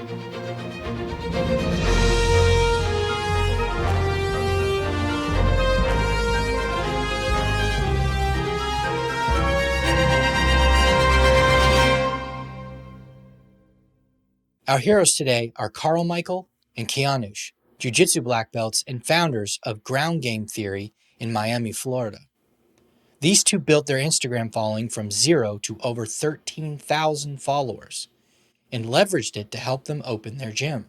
Our heroes today are Carlmichael and Keannoush, jiu-jitsu black belts and founders of ground game theory in Miami, Florida. These two built their Instagram following from 0 to over 13,000 followers and leveraged it to help them open their gym.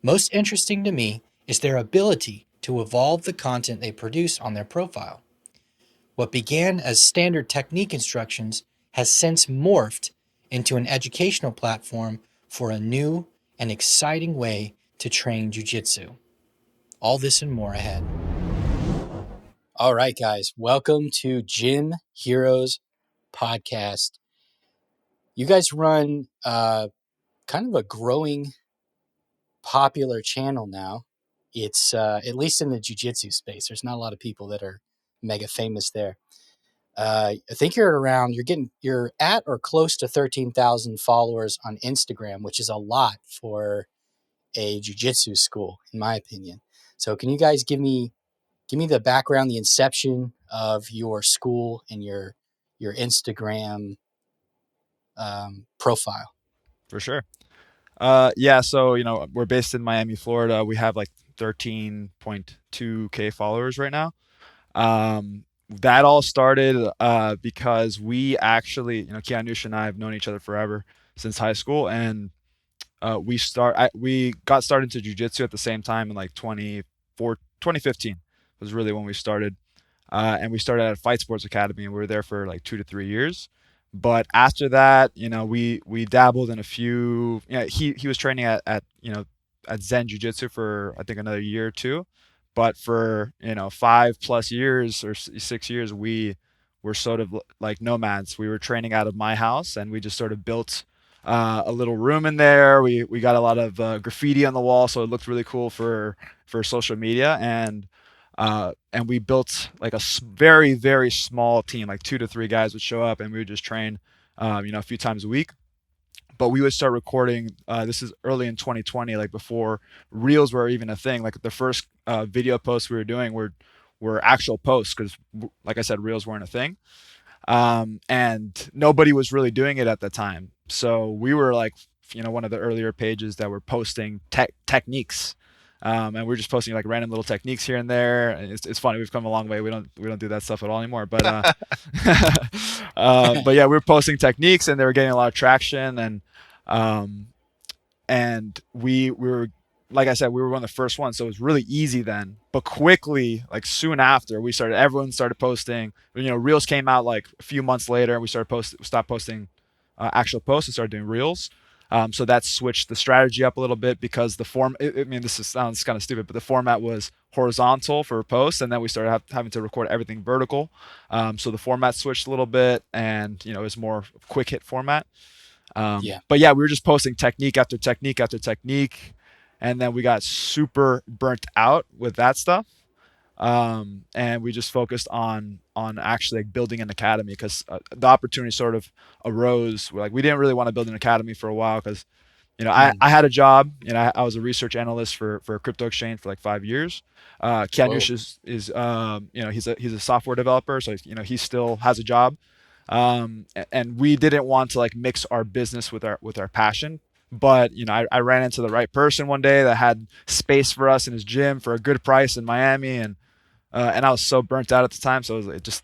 Most interesting to me is their ability to evolve the content they produce on their profile. What began as standard technique instructions has since morphed into an educational platform for a new and exciting way to train jiu-jitsu. All this and more ahead. All right, guys, welcome to Gym Heroes Podcast. You guys run kind of a growing, popular channel now. It's at least in the jiu-jitsu space. There's not a lot of people that are mega famous there. I think you're at or close to 13,000 followers on Instagram, which is a lot for a jiu-jitsu school, in my opinion. So can you guys give me the background, the inception of your school and your Instagram profile? For sure. So, we're based in Miami, Florida. We have like 13.2K followers right now. That all started because we actually, Keannoush and I have known each other forever since high school, and we got started into jiu-jitsu at the same time in like 2015 was really when we started, and we started at Fight Sports Academy, and we were there for like 2 to 3 years. But after that, we dabbled in a few. He was training at Zen Jiu Jitsu for I think another year or two, but for 5+ years or 6 years, we were sort of like nomads. We were training out of my house, and we just sort of built a little room in there. We got a lot of graffiti on the wall, so it looked really cool for social media, and we built like a very, very small team, like 2 to 3 guys would show up, and we would just train, a few times a week. But we would start recording. This is early in 2020, like before reels were even a thing. Like the first video posts we were doing were actual posts because, like I said, reels weren't a thing, and nobody was really doing it at the time. So we were like, one of the earlier pages that were posting techniques. And we're just posting like random little techniques here and there. And it's funny. We've come a long way. We don't do that stuff at all anymore. But but yeah, we were posting techniques, and they were getting a lot of traction. And we were, like I said, we were one of the first ones, so it was really easy then. But quickly, like soon after, everyone started posting. Reels came out like a few months later, and we stopped posting actual posts and started doing reels. So that switched the strategy up a little bit because the form. I mean, sounds kind of stupid, but the format was horizontal for posts, and then we started having to record everything vertical. So the format switched a little bit, and it was more quick hit format. But yeah, we were just posting technique after technique after technique, and then we got super burnt out with that stuff. And we just focused on actually like building an academy because the opportunity sort of arose. We didn't really want to build an academy for a while because I had a job. I was a research analyst for a crypto exchange for like 5 years. Keannoush is he's a software developer, so he still has a job. And we didn't want to like mix our business with our passion. But I ran into the right person one day that had space for us in his gym for a good price in Miami, and I was so burnt out at the time, so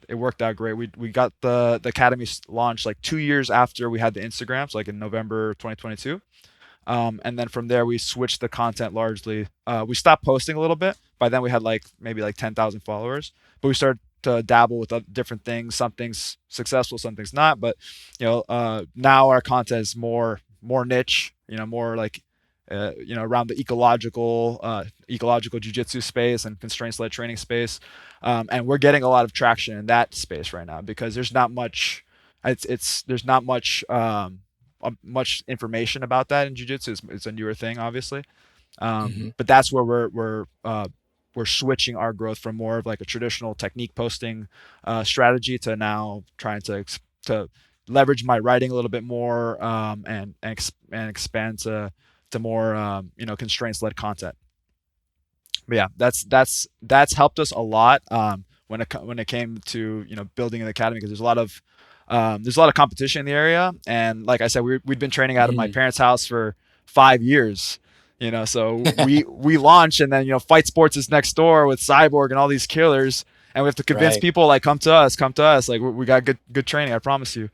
it worked out great. We got the academy launched like 2 years after we had the Instagram, so like in November 2022. And then from there we switched the content largely. We stopped posting a little bit. By then we had maybe 10,000 followers, but we started to dabble with different things. Some things successful, some things not. But now our content is more niche. More like around the ecological jiu-jitsu space and constraints-led training space, and we're getting a lot of traction in that space right now because there's not much much information about that in jiu-jitsu. It's a newer thing, obviously, but that's where we're switching our growth from more of like a traditional technique posting strategy to now trying to leverage my writing a little bit more, and expand to to more constraints led content. But yeah, that's helped us a lot when it came to building an academy, because there's a lot of competition in the area, and like I said, we'd been training out of my Mhm. parents' house for 5 years. So we launch, and then Fight Sports is next door with Cyborg and all these killers, and we have to convince Right. people like come to us, like we got good training, I promise you.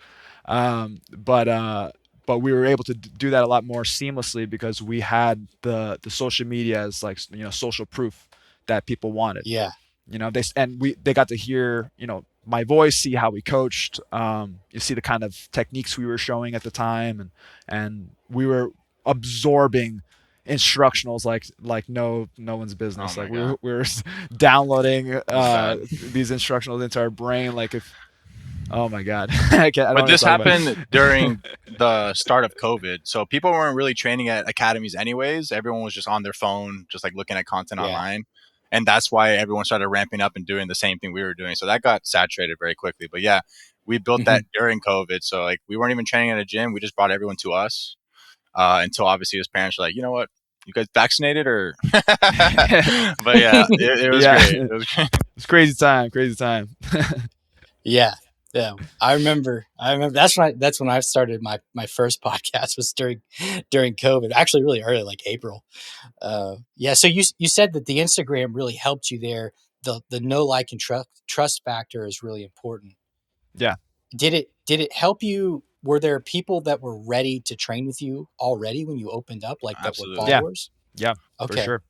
But we were able to do that a lot more seamlessly because we had the social media as like social proof that people wanted. Yeah. They got to hear my voice, see how we coached, you see the kind of techniques we were showing at the time, and we were absorbing instructionals like no one's Oh business. my Like god, we were downloading it was bad. these instructionals into our brain. Like if oh my god, I But don't want this to talk about happened it. during the start of COVID, so people weren't really training at academies anyways. Everyone was just on their phone, just like looking at content Yeah. online, and that's why everyone started ramping up and doing the same thing we were doing. So that got saturated very quickly. But yeah, we built that Mhm. during COVID. So like we weren't even training at a gym; we just brought everyone to us until obviously his parents were like, you know what, you guys vaccinated or? But yeah, it was Yeah, great. It was great. it's crazy time, crazy time. Yeah. Yeah. I remember that's when I started my first podcast was during COVID. Actually really early, like April. Yeah, so you said that the Instagram really helped you there. The know, like, and trust factor is really important. Yeah, Did it help you? Were there people that were ready to train with you already when you opened up, like that were Absolutely. yeah, followers? yeah, for Okay. sure.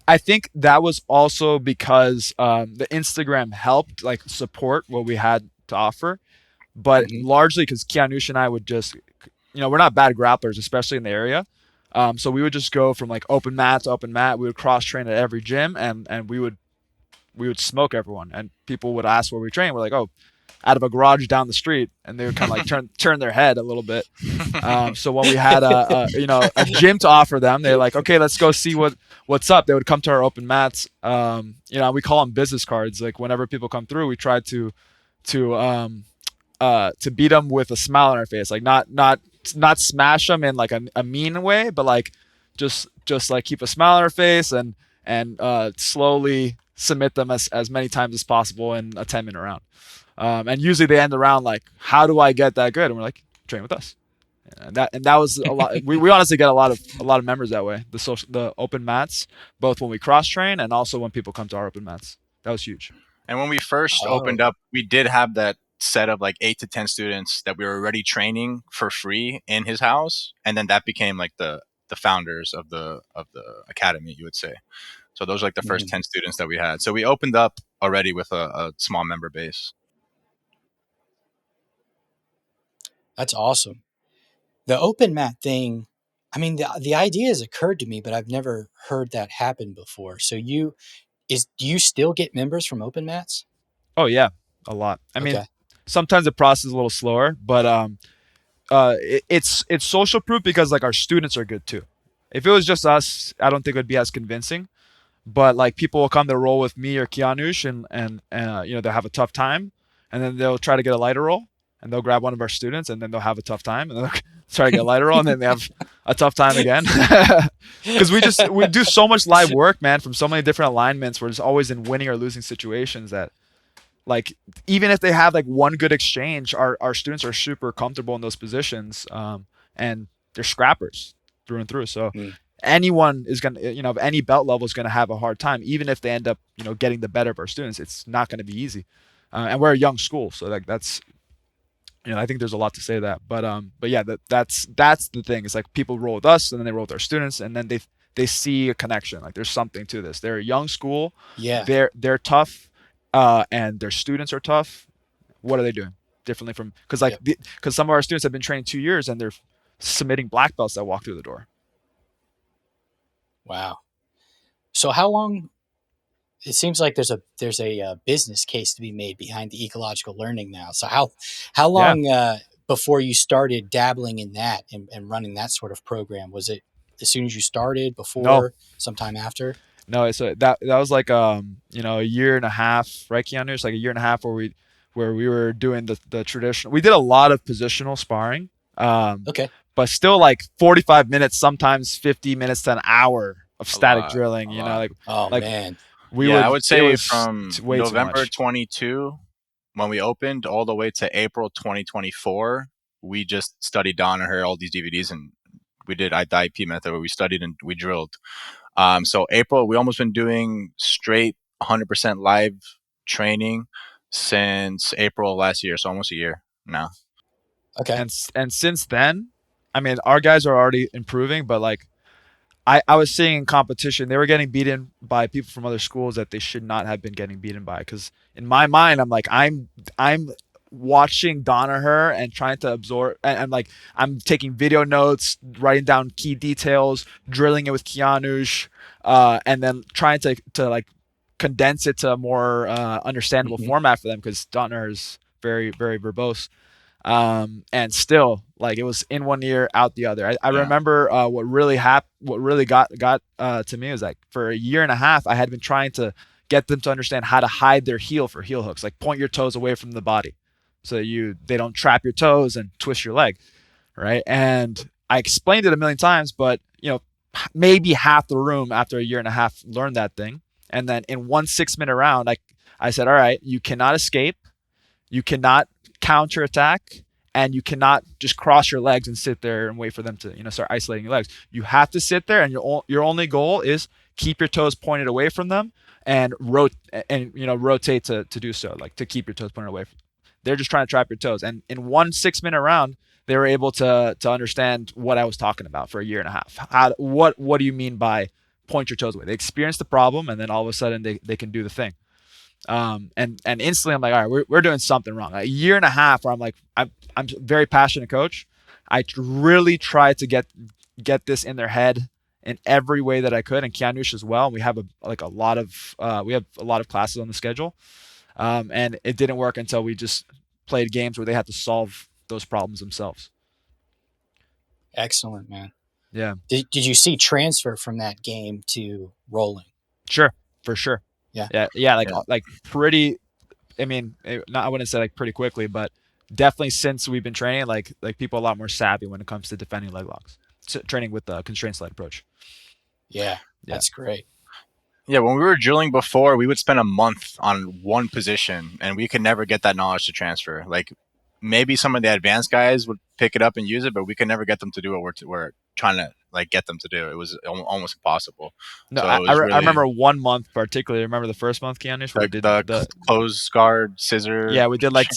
I think that was also because the Instagram helped like support what we had to offer, but Hmm. largely because Keannoush and I would just, we're not bad grapplers, especially in the area. So we would just go from like open mat to open mat. We would cross train at every gym, and we would smoke everyone. And people would ask where we train. We're like, oh, out of a garage down the street, and they would kind of like turn their head a little bit. So when we had a gym to offer them, they're like, okay, let's go see what's up. They would come to our open mats. We call them business cards. Like whenever people come through, we try to to beat them with a smile on our face, like not smash them in like a mean way, but like just like keep a smile on our face and slowly submit them as many times as possible in a 10-minute round. And usually they end the round like, how do I get that good? And we're like, train with us. And that was a lot. We honestly get a lot of members that way. The open mats, both when we cross train and also when people come to our open mats. That was huge. And when we first opened Oh. up, we did have that set of like 8 to 10 students that we were already training for free in his house, and then that became like the founders of the academy, you would say. So those are like the first Mhm. 10 students that we had. So we opened up already with a small member base. That's awesome. The open mat thing, I mean, the idea has occurred to me, but I've never heard that happen before. So do you still get members from open mats? Oh yeah, a lot. I mean, Okay. sometimes the process is a little slower, but it's social proof because like our students are good too. If it was just us, I don't think it would be as convincing. But like people will come to roll with me or Keannoush, and they'll have a tough time, and then they'll try to get a lighter roll, and they'll grab one of our students, and then they'll have a tough time, and then they'll try to get a lighter roll, and then they have a tough time again. Because we do so much live work, man, from so many different alignments. We're just always in winning or losing situations that like even if they have like one good exchange, our students are super comfortable in those positions, and they're scrappers through and through. So Mm. anyone is gonna, of any belt level is gonna have a hard time, even if they end up getting the better of our students. It's not gonna be easy, and we're a young school, so like that's I think there's a lot to say to that. But yeah, that's the thing. It's like people roll with us, and then they roll with our students, and then they see a connection. Like there's something to this. They're a young school. Yeah. They're tough, and their students are tough. What are they doing differently from? Yep. Because some of our students have been trained 2 years, and they're submitting black belts that walk through the door. Wow. So how long? It seems like there's a business case to be made behind the ecological learning now. So how Yeah. long before you started dabbling in that and running that sort of program? Was it as soon as you started, No. before, sometime after? No. So that was like a year and a half, right, Keanu? It's like a year and a half where we were doing the traditional. We did a lot of positional sparring. Okay. but still like 45 minutes, sometimes 50 minutes to an hour of static lot, drilling. a You know, lot. Oh like man. we Yeah, I would. would It say was from way too November much. 22 when we opened all the way to April 2024, we just studied Danaher, all these DVDs, and we did the IP method where we studied and we drilled. So April, we almost been doing straight 100% live training since April of last year, so almost a year now. Okay. And since then, I mean, our guys are already improving, but like I was seeing in competition, they were getting beaten by people from other schools that they should not have been getting beaten by. Because in my mind, I'm like, I'm watching Danaher and trying to absorb, and like I'm taking video notes, writing down key details, drilling it with Keannoush, and then trying to like condense it to a more understandable Hmm. format for them because Danaher is very very verbose. And still like it was in one ear out the other. I Yeah. remember what really got to me was like for a year and a half I had been trying to get them to understand how to hide their heel for heel hooks, like point your toes away from the body so that they don't trap your toes and twist your leg, right? And I explained it a million times, but maybe half the room after a year and a half learned that thing. And then in one 6 minute round, I said, all right, you cannot escape, you cannot counterattack, and you cannot just cross your legs and sit there and wait for them to start isolating your legs. You have to sit there, and your only goal is keep your toes pointed away from them and rotate to do so, like to keep your toes pointed away. They're just trying to trap your toes. And in one 6 minute round, they were able to understand what I was talking about for a year and a half. What do you mean by point your toes away? They experience the problem, and then all of a sudden they can do the thing. And instantly I'm like, all right, we're doing something wrong. A year and a half where I'm like, I'm a very passionate coach. I really tried to get this in their head in every way that I could, and Keannoush as well. And we have a lot of classes on the schedule, and it didn't work until we just played games where they had to solve those problems themselves. Excellent, man. Yeah, Did you see transfer from that game to rolling? sure, for sure. Yeah. Yeah, Yeah. like pretty. I mean, I wouldn't say like pretty quickly, but definitely since we've been training, like people are a lot more savvy when it comes to defending leg locks. So, training with the constraint slide approach. Yeah, Yeah. that's great. Yeah, when we were drilling before, we would spend a month on one position, and we could never get that knowledge to transfer. Like maybe some of the advanced guys would pick it up and use it, but we could never get them to do what we're trying to like get them to do. It was almost impossible. No, So it was I really remember 1 month particularly. Remember the first month, Keannoush, where we did the close guard scissor. yeah, we did like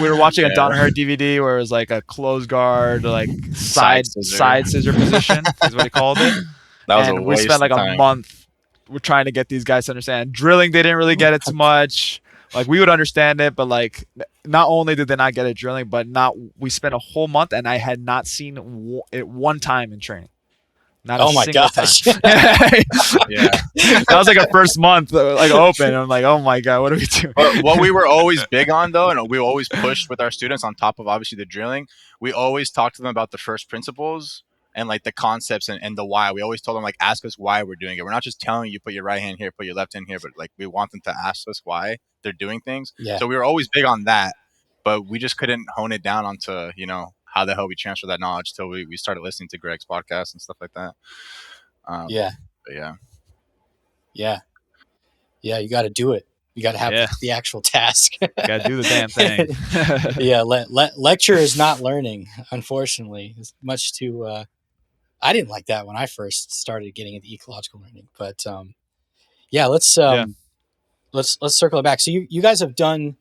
we were watching a Yeah. Danaher DVD where it was like a close guard, like Side side scissor. scissor position is what he called it. That was a And we waste spent like of a time. month we're trying to get these guys to understand. Drilling, they didn't really get it too much. Like we would understand it, but like not only did they not get it drilling, but we spent a whole month and I had not seen it one time in training. Not a Oh my single gosh. time. Yeah. That was like our first month, like open. I'm like, oh my god, what are we doing? What we were always big on, though, and we always pushed with our students on top of obviously the drilling, we always talked to them about the first principles and like the concepts and the why. We always told them like, ask us why we're doing it. We're not just telling you put your right hand here, put your left hand here, but like we want them to ask us why they're doing things. Yeah. So we were always big on that, but we just couldn't hone it down onto how the hell we transfer that knowledge till we started listening to Greg's podcast and stuff like that. Yeah. But yeah. Yeah. Yeah. You got to do it. You got to have Yeah. the actual task. Gotta do the damn thing. Yeah. Lecture is not learning, unfortunately. It's much too. I didn't like that when I first started getting into ecological learning, but yeah. Let's circle it back. So you guys have done.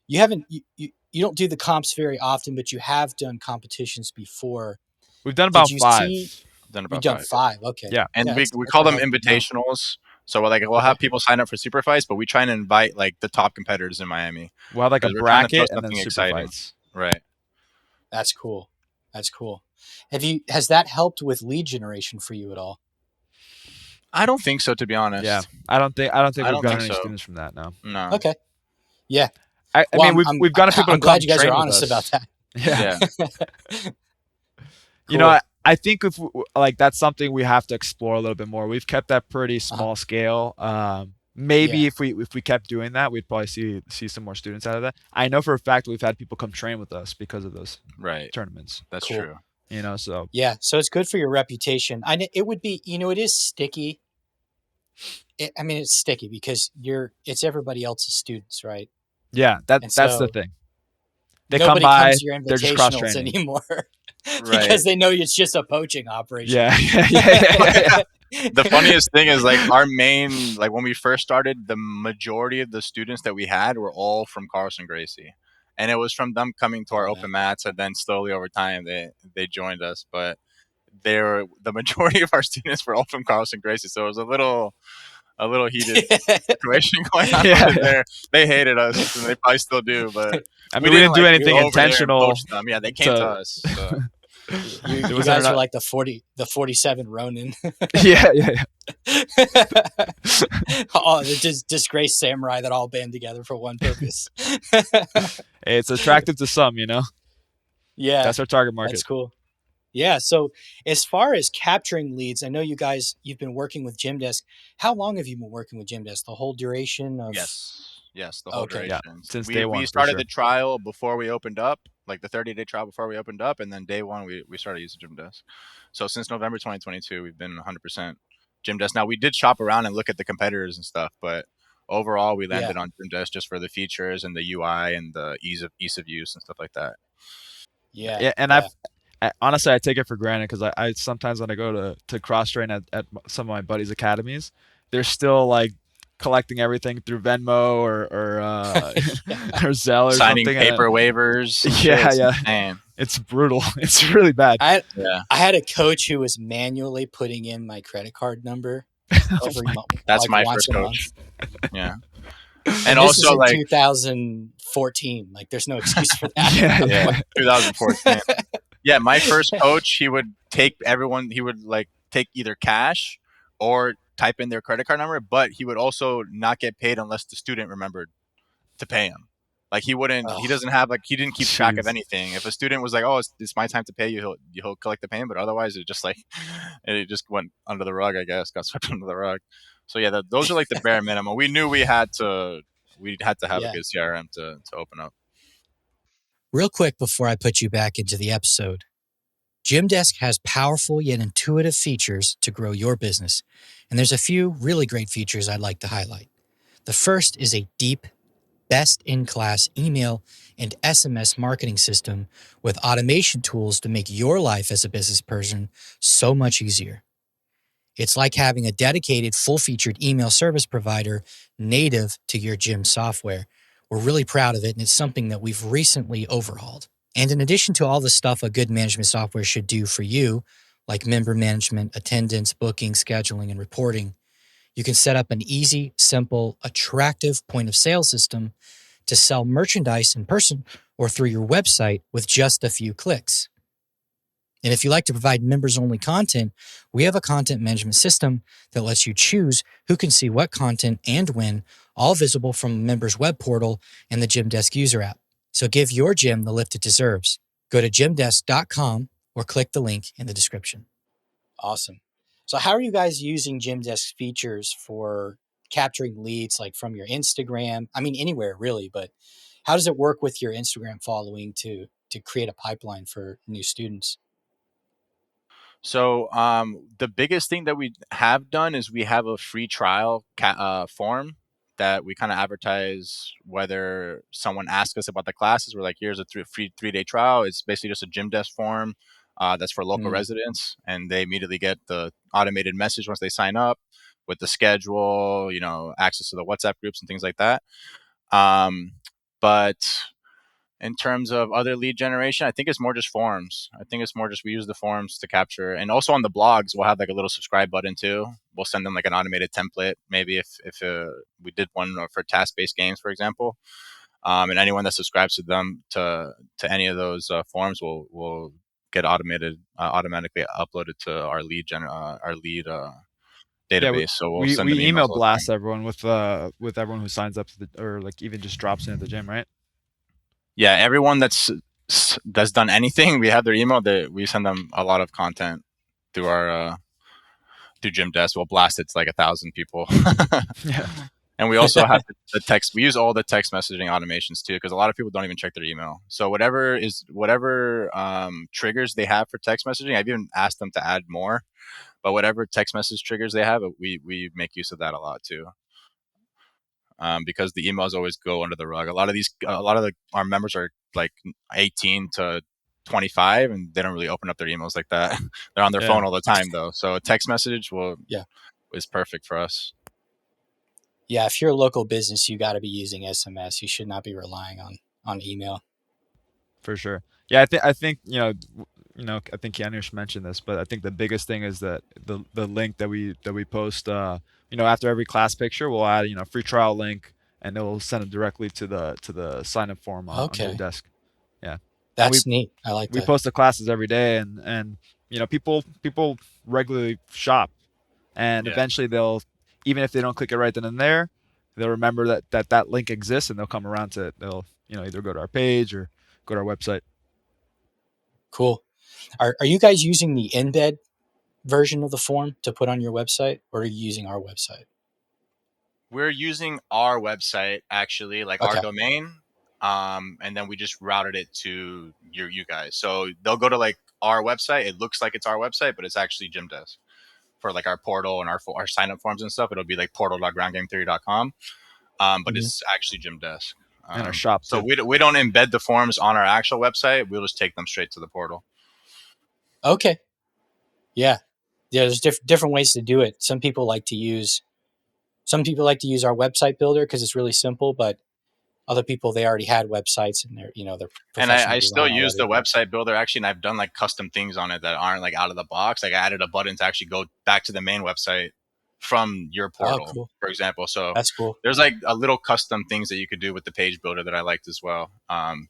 You haven't. You don't do the comps very often, but you have done competitions before. We've done about Did you 5. You've done 5. Okay. Yeah. And we that's call them helpful to know. invitationals. So we'll have people sign up for super fights, but we try and invite like the top competitors in Miami. We'll have like a 'Cause we're trying to throw bracket and then something super exciting. fights. Right. That's cool. Has that helped with lead generation for you at all? I don't think so, to be honest. Yeah. I don't think I we've don't gotten think any so. students from that, no. No. Okay. Yeah. I Well, mean, we've gotten people I'm to come glad you guys train are with honest us. about that. Yeah. Yeah. You know, I think if like that's something we have to explore a little bit more. We've kept that pretty small scale. Maybe Yeah. if we kept doing that, we'd probably see some more students out of that. I know for a fact we've had people come train with us because of those Right. tournaments. That's Cool. true. So Yeah, so it's good for your reputation. It would be, it is sticky. It's sticky because it's everybody else's students, right? yeah, And that's the so thing. They come nobody by, comes to your they're just cross invitationals training. anymore Right. because they know it's just a poaching operation. Yeah, yeah. The funniest thing is like our main, like when we first started, the majority of the students that we had were all from Carlson Gracie, and it was from them coming to our Oh, open man. mats, and then slowly over time they joined us. But the majority of our students were all from Carlson Gracie, so it was a little heated situation going on over Yeah, yeah. there. They hated us, and they probably still do, but I we mean, we didn't didn't do like anything go over there and intentional poach them. Yeah, they came to to. us. So. It You wasn't guys were enough. like the 47 Ronin. Yeah, yeah, Oh, the disgraced samurai that all band together for one purpose. it's attractive to some, Yeah, That's our target that's market. cool. Yeah. So as far as capturing leads, I know you've been working with Gymdesk. How long have you been working with Gymdesk? The whole duration of. Yes, the whole Okay. Yeah, duration. since We day we one for started sure. the trial before we opened up, like the 30-day trial before we opened up, and then day one we started using Gym Desk. So since November 2022, we've been 100% Gym Desk. Now we did shop around and look at the competitors and stuff, but overall we Yeah. landed on Gym Desk just for the features and the UI and the ease of use and stuff like that. Yeah. Yeah, and Yeah. honestly, I take it for granted because I sometimes when I go to cross train at some of my buddies' academies, they're still like collecting everything through Venmo or Yeah. or Zelle or Signing something. paper waivers and shit. Yeah, It's yeah, insane. it's brutal. It's really bad. I Yeah, I had a coach who was manually putting in my credit card number Oh every my- month, that's like my once first a month. coach. Yeah, and And this is also in like 2014. Like, there's no excuse for that at yeah, that yeah, point. yeah. 2014. Yeah, my first coach, he would take everyone. He would like take either cash or type in their credit card number, but he would also not get paid unless the student remembered to pay him. Like he wouldn't. He Oh, doesn't have like he didn't keep track of Jeez. anything. If a student was like, "Oh, it's my time to pay you," he'll collect the payment. But otherwise, it just like it just went under the rug. I guess got swept under the rug. So yeah, those are like the bare minimum. We knew we had to have a yeah. good CRM to open up. Real quick before I put you back into the episode, Gymdesk has powerful yet intuitive features to grow your business. And there's a few really great features I'd like to highlight. The first is a deep, best-in-class email and SMS marketing system with automation tools to make your life as a business person so much easier. It's like having a dedicated, full-featured email service provider native to your gym software. We're really proud of it, and it's something that we've recently overhauled. And in addition to all the stuff a good management software should do for you, like member management, attendance, booking, scheduling, and reporting, you can set up an easy, simple, attractive point of sale system to sell merchandise in person or through your website with just a few clicks. And if you like to provide members only content, we have a content management system that lets you choose who can see what content and when, all visible from a member's web portal and the Gymdesk user app. So give your gym the lift it deserves. Go to gymdesk.com or click the link in the description. Awesome. So how are you guys using Gymdesk's features for capturing leads, like from your Instagram? I mean, anywhere really, but how does it work with your Instagram following to create a pipeline for new students? So the biggest thing that we have done is we have a free trial form that we kind of advertise whether someone asks us about the classes. We're like, here's a free 3-day trial. It's basically just a gym desk form that's for local Mm. residents, and they immediately get the automated message once they sign up with the schedule, access to the WhatsApp groups and things like that. But in terms of other lead generation, I think it's more just forms. I think it's more just we use the forms to capture, and also on the blogs we'll have like a little subscribe button too. We'll send them like an automated template, maybe if we did one for task-based games, for example, and anyone that subscribes to them to any of those forms will get automatically uploaded to our lead Yeah, database. So we'll we send them we emails email all the time. blast everyone with everyone who signs up to or like even just drops in at the gym, right? Yeah, everyone that's done anything, we have their email. That we send them a lot of content through our through Gym Desk. We'll blast it to like 1,000 people. Yeah. And we also have the text. We use all the text messaging automations too, because a lot of people don't even check their email. So whatever triggers they have for text messaging, I've even asked them to add more. But whatever text message triggers they have, we make use of that a lot too. Because the emails always go under the rug. A lot of our members are like 18 to 25, and they don't really open up their emails like that. They're on their phone all the time though. So a text message is perfect for us. Yeah, if you're a local business, you got to be using SMS. You should not be relying on email. For sure. Yeah, I think I think Keannoush mentioned this, but I think the biggest thing is that the link that we post, after every class picture, we'll add free trial link, and it will send it directly to the sign up form on their desk. Yeah, that's neat. I like that. We post the classes every day, and people regularly shop, and eventually they'll, even if they don't click it right then and there, they'll remember that link exists, and they'll come around to it. They'll either go to our page or go to our website. Cool. Are you guys using the embed version of the form to put on your website, or are you using our website? We're using our website, actually, like our domain, and then we just routed it to you guys. So they'll go to like our website. It looks like it's our website, but it's actually Gym Desk. For like our portal and our sign up forms and stuff, it'll be like portal.groundgametheory.com. But it's actually Gym Desk. And our shop too. So we don't embed the forms on our actual website. We'll just take them straight to the portal. Okay. Yeah. There's different ways to do it. Some people like to use our website builder because it's really simple, but other people, they already had websites and they're and I still use the website builder actually, and I've done like custom things on it that aren't like out of the box. Like I added a button to actually go back to the main website from your portal, for example. So that's cool. There's like a little custom things that you could do with the page builder that I liked as well.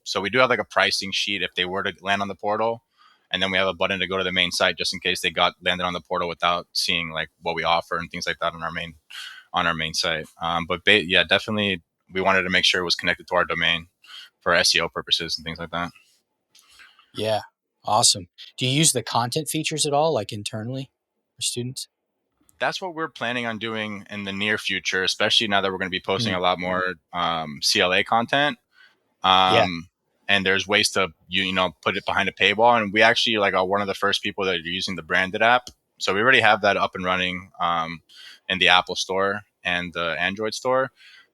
So we do have like a pricing sheet if they were to land on the portal, and then we have a button to go to the main site just in case they landed on the portal without seeing like what we offer and things like that on our main site. Definitely we wanted to make sure it was connected to our domain for SEO purposes and things like that. Yeah. Awesome. Do you use the content features at all, like internally for students? That's what we're planning on doing in the near future, especially now that we're going to be posting a lot more CLA content. And there's ways to put it behind a paywall. And we actually are one of the first people that are using the branded app. So we already have that up and running in the Apple Store and the Android Store,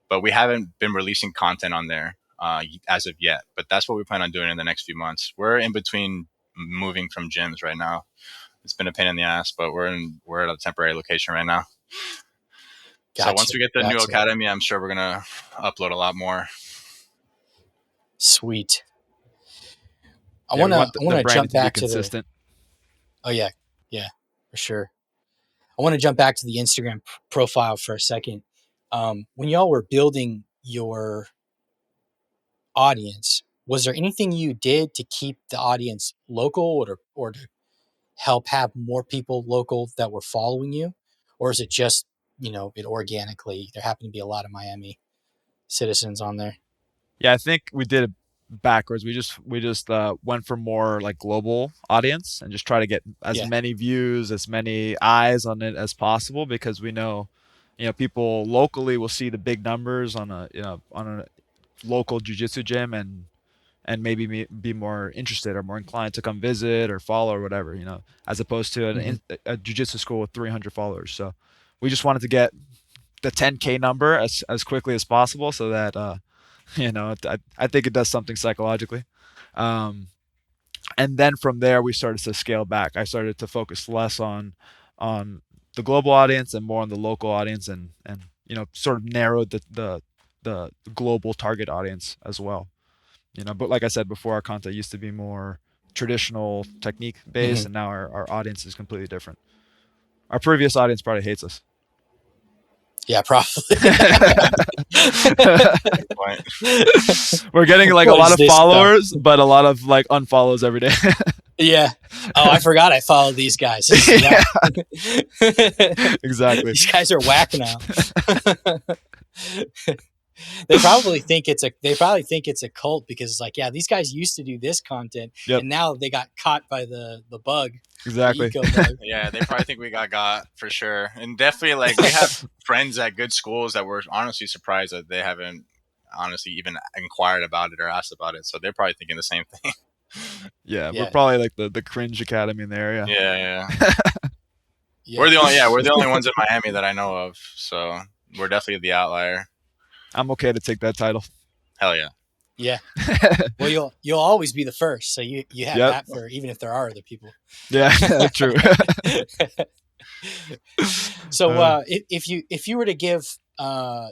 but we haven't been releasing content on there as of yet. But that's what we plan on doing in the next few months. We're in between moving from gyms right now. It's been a pain in the ass, but we're at a temporary location right now. Gotcha. So once we get the new academy, I'm sure we're gonna upload a lot more. Sweet. I want to jump back to the. Oh yeah, for sure. I want to jump back to the Instagram profile for a second. When y'all were building your audience, was there anything you did to keep the audience local or to help have more people local that were following you? Or is it just, it organically, there happened to be a lot of Miami citizens on there? Yeah, I think we did it backwards. We just went for more like global audience and just try to get as many views, as many eyes on it as possible, because we know, people locally will see the big numbers on a local jiu-jitsu gym and maybe be more interested or more inclined to come visit or follow or whatever, as opposed to a jiu-jitsu school with 300 followers. So we just wanted to get the 10K number as quickly as possible so that, I think it does something psychologically. And then from there, we started to scale back. I started to focus less on the global audience and more on the local audience and sort of narrowed the global target audience as well. But like I said before, our content used to be more traditional technique based, and now our audience is completely different. Our previous audience probably hates us. Yeah, probably. We're getting a lot of followers, but a lot of unfollows every day. Yeah. Oh, I forgot I followed these guys. Yeah. Exactly. These guys are whack now. They probably think it's a cult because it's like, yeah, these guys used to do this content Yep, and now they got caught by the bug, the exactly. eco bug. Yeah, they probably think we got for sure, and definitely like we have friends at good schools that were honestly surprised that they haven't honestly even inquired about it or asked about it. So they're probably thinking the same thing. Yeah, we're Yeah. probably like the cringe academy in the area. Yeah, yeah. Yeah. We're the only ones in Miami that I know of. So we're definitely the outlier. I'm okay to take that title. Hell yeah. Yeah. Well, you'll always be the first, so you have Yep. that for even if there are other people. Yeah, true. So, if you were to give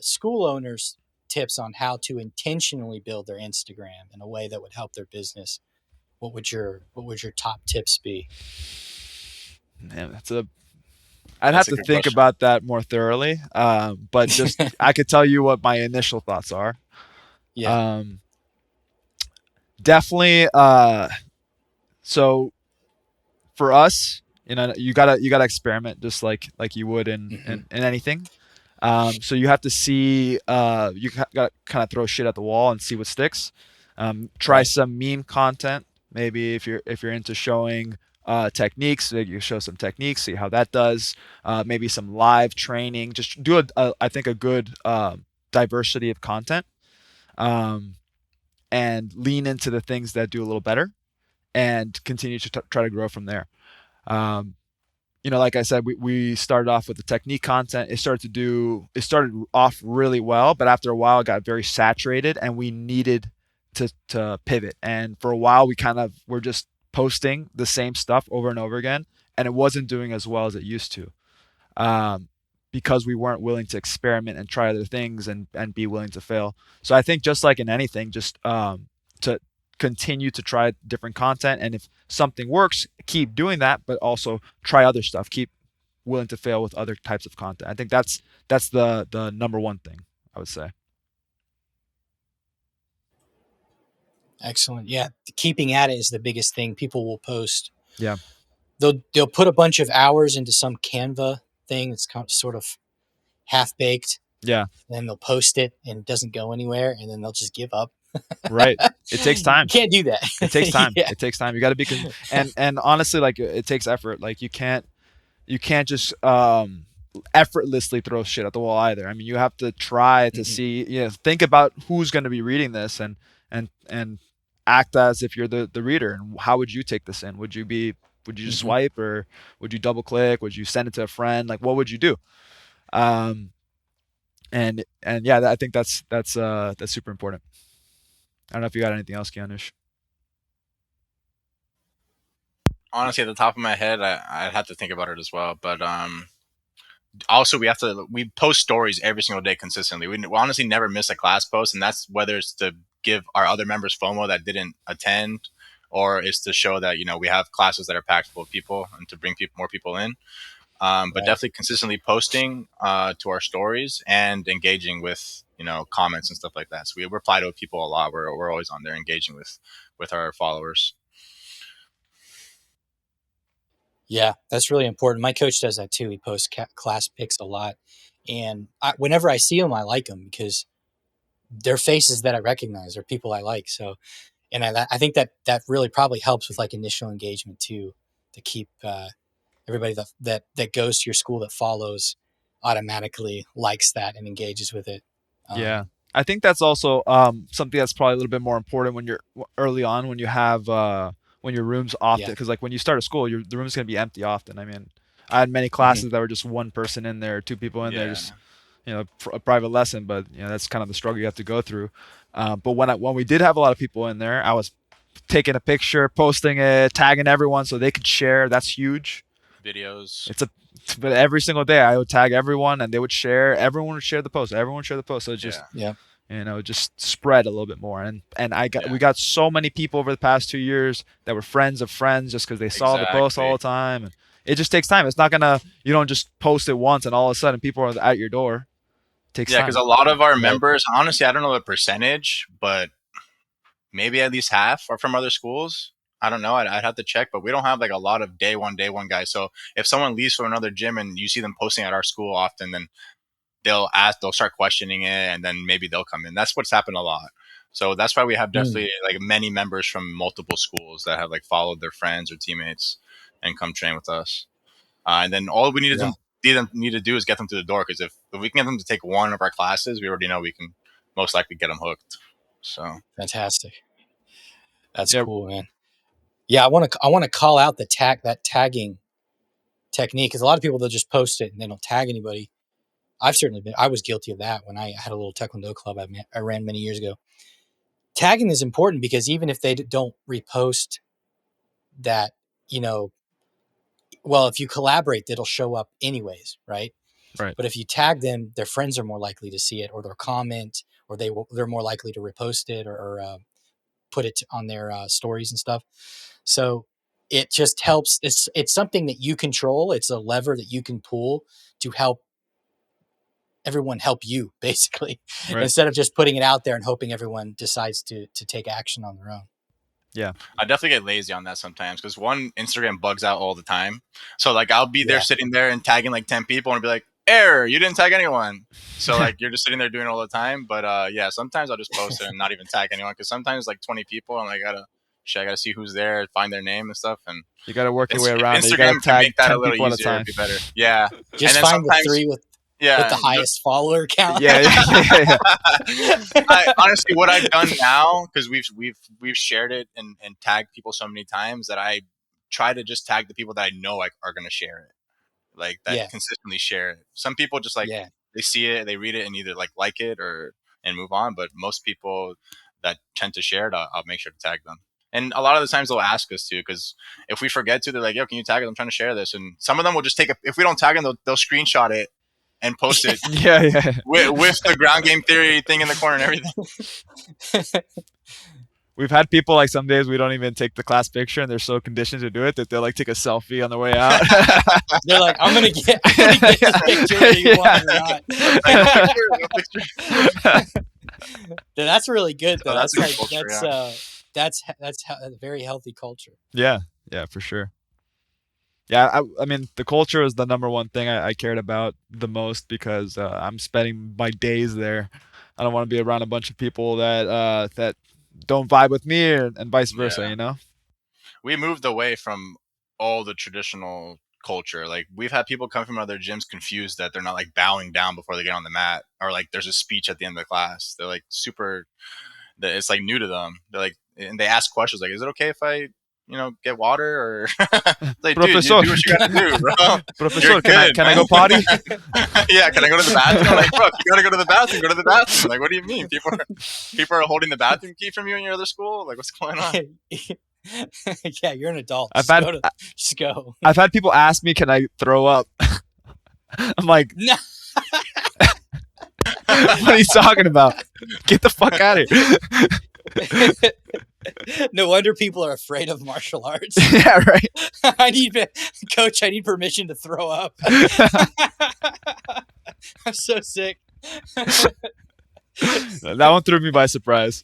school owners tips on how to intentionally build their Instagram in a way that would help their business, what would your top tips be? Man, I'd have That's a to good think question. about that more thoroughly. But just I could tell you what my initial thoughts are. Yeah. Um, definitely. So for us, you gotta experiment just like you would in Hmm. in anything. So you have to see. Got to kind of throw shit at the wall and see what sticks. Try Right. some meme content. Maybe if you're into showing techniques, you show some techniques, see how that does. Maybe some live training. Just do I think a good diversity of content, um, and lean into the things that do a little better, and continue to try to grow from there. Um, like I said, we started off with the technique content. It started off really well, but after a while it got very saturated and we needed to pivot. And for a while we kind of were just posting the same stuff over and over again, and it wasn't doing as well as it used to. Um, because we weren't willing to experiment and try other things and be willing to fail. So I think just like in anything, just to continue to try different content, and if something works, keep doing that, but also try other stuff. Keep willing to fail with other types of content. I think that's the number one thing I would say. Excellent. Yeah. Keeping at it is the biggest thing. People will post. Yeah, They'll put a bunch of hours into some Canva thing. It's kind of sort of half baked. yeah, Then they'll post it and it doesn't go anywhere, and then they'll just give up. right. It takes You time. can't do that. It takes time. Yeah. It takes time. You got to be and honestly, like it takes effort. Like you can't just effortlessly throw shit at the wall either. I mean, you have to try to Hmm. see, think about who's going to be reading this, and act as if you're the reader. And how would you take this in? Would you just Hmm. swipe, or would you double click? Would you send it to a friend? Like, what would you do? Um, and yeah, I think that's super important. I don't know if you got anything else, Keannoush. Honestly, at the top of my head, I'd have to think about it as well. But also we post stories every single day consistently. We honestly never miss a class post, and that's whether it's to give our other members FOMO that didn't attend, or is to show that we have classes that are packed full of people and to bring more people in. But Right. definitely consistently posting to our stories and engaging with comments and stuff like that. So we reply to people a lot. We're always on there engaging with our followers. Yeah, that's really important. My coach does that too. He posts class pics a lot, and whenever I see them, I like them because they're faces that I recognize or people I like. So, and I think that really probably helps with like initial engagement too, to keep everybody that goes to your school that follows automatically likes that and engages with it. Yeah, Um, I think that's also something that's probably a little bit more important when you're early on, when you have when your room's often, yeah. because like when you start a school, the room's gonna be empty often. I mean, I had many Hmm. classes that were just one person in there, two people in there, Yeah, just a private lesson. But that's kind of the struggle you have to go through. But when we did have a lot of people in there, I was taking a picture, posting it, tagging everyone so they could share. That's huge. videos. It's a But every single day I would tag everyone and they would share. Everyone would share the post. Everyone would share the post. So it just Yeah, Yeah. just spread a little bit more. And we yeah, got so many people over the past 2 years that were friends of friends just because they saw the post all exactly. the time. And it just takes time. It's not gonna You don't just post it once and all of a sudden people are at your door. It takes Yeah, because time. a lot of our Right. members, honestly, I don't know the percentage, but maybe at least half are from other schools. I don't know. I'd have to check, but we don't have like a lot of day one guys. So if someone leaves from another gym and you see them posting at our school often, then they'll start questioning it, and then maybe they'll come in. That's what's happened a lot. So that's why we have definitely like many members from multiple schools that have like followed their friends or teammates and come train with us. And then all we need to do is get them to the door, because if we can get them to take one of our classes, we already know we can most likely get them hooked. So Fantastic. That's Yeah. cool, man. Yeah, I want to call out that tagging technique, because a lot of people, they'll just post it and they don't tag anybody. I was guilty of that when I had a little Taekwondo club I ran many years ago. Tagging is important because even if they don't repost that, well, if you collaborate, it'll show up anyways, right? Right. But if you tag them, their friends are more likely to see it, or they'll comment, or they're more likely to repost it, or put it on their stories and stuff. So it just helps. It's something that you control. It's a lever that you can pull to help everyone help you, basically, Right. instead of just putting it out there and hoping everyone decides to take action on their own. Yeah. I definitely get lazy on that sometimes, because one, Instagram bugs out all the time. So like I'll be there sitting there and tagging like 10 people and be like, error, you didn't tag anyone. So like you're just sitting there doing it all the time. But yeah, sometimes I'll just post it and not even tag anyone, because sometimes like 20 people and I gotta see who's there, find their name and stuff. And You got to work your way if around it. You got Instagram to can tag make that 10 a little people at a easier, time. it'd be better. Yeah. Just and then find the three with the highest follower count. Yeah. Honestly, what I've done now, because we've shared it and tagged people so many times, that I try to just tag the people that I know are going to share it, like that consistently share it. Some people just like they see it, they read it, and either like it and move on. But most people that tend to share it, I'll make sure to tag them. And a lot of the times they'll ask us to, because if we forget to, they're like, "Yo, can you tag it? I'm trying to share this." And some of them will just if we don't tag them, they'll screenshot it and post it. Yeah. With the ground game theory thing in the corner and everything. We've had people like some days we don't even take the class picture, and they're so conditioned to do it that they'll like take a selfie on the way out. They're like, I'm gonna get this picture whether you want it or not. That's really good though. That's a very healthy culture. Yeah, for sure. Yeah, I mean, the culture is the number one thing I cared about the most, because I'm spending my days there. I don't want to be around a bunch of people that don't vibe with me, and vice versa. We moved away from all the traditional culture. Like we've had people come from other gyms confused that they're not like bowing down before they get on the mat, or like there's a speech at the end of the class. They're like it's like new to them. They're like, and they ask questions like, "Is it okay if I, get water?" Or like, dude, you do what you gotta do, bro. Professor, can I go potty? Yeah, can I go to the bathroom? I'm like, bro, if you gotta go to the bathroom, go to the bathroom. Like, what do you mean? People are holding the bathroom key from you in your other school? Like, what's going on? Yeah, you're an adult. Just go. I've had people ask me, can I throw up? I'm like, no. What are you talking about? Get the fuck out of here. No wonder people are afraid of martial arts. Yeah, right. Coach, I need permission to throw up. I'm so sick. That one threw me by surprise.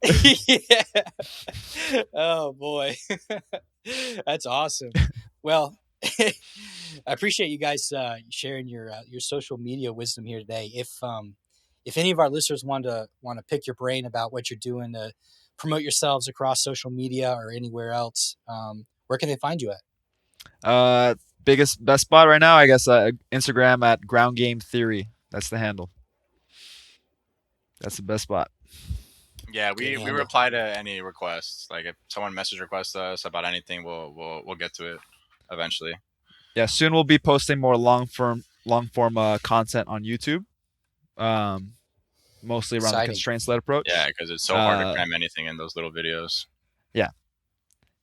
Yeah. Oh boy. That's awesome. Well, I appreciate you guys sharing your social media wisdom here today. If any of our listeners want to pick your brain about what you're doing to promote yourselves across social media or anywhere else, where can they find you at? Best spot right now, I guess, Instagram at Ground Game Theory. That's the handle. That's the best spot. Yeah, we reply to any requests. Like if someone message requests us about anything, we'll get to it eventually. Yeah, soon we'll be posting more long form content on YouTube. Mostly around the constraints-led approach. Yeah, because it's so hard to cram anything in those little videos. Yeah.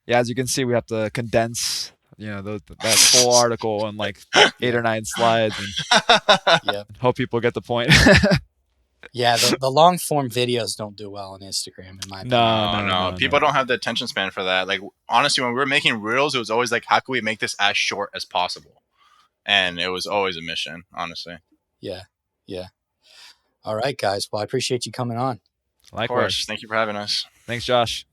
As you can see, we have to condense, that full article in like 8 or 9 slides, and hope people get the point. Yeah, the long form videos don't do well on Instagram, in my opinion. No. People don't have the attention span for that. Like honestly, when we were making reels, it was always like, how can we make this as short as possible? And it was always a mission, honestly. Yeah. All right, guys. Well, I appreciate you coming on. Likewise. Of course. Thank you for having us. Thanks, Josh.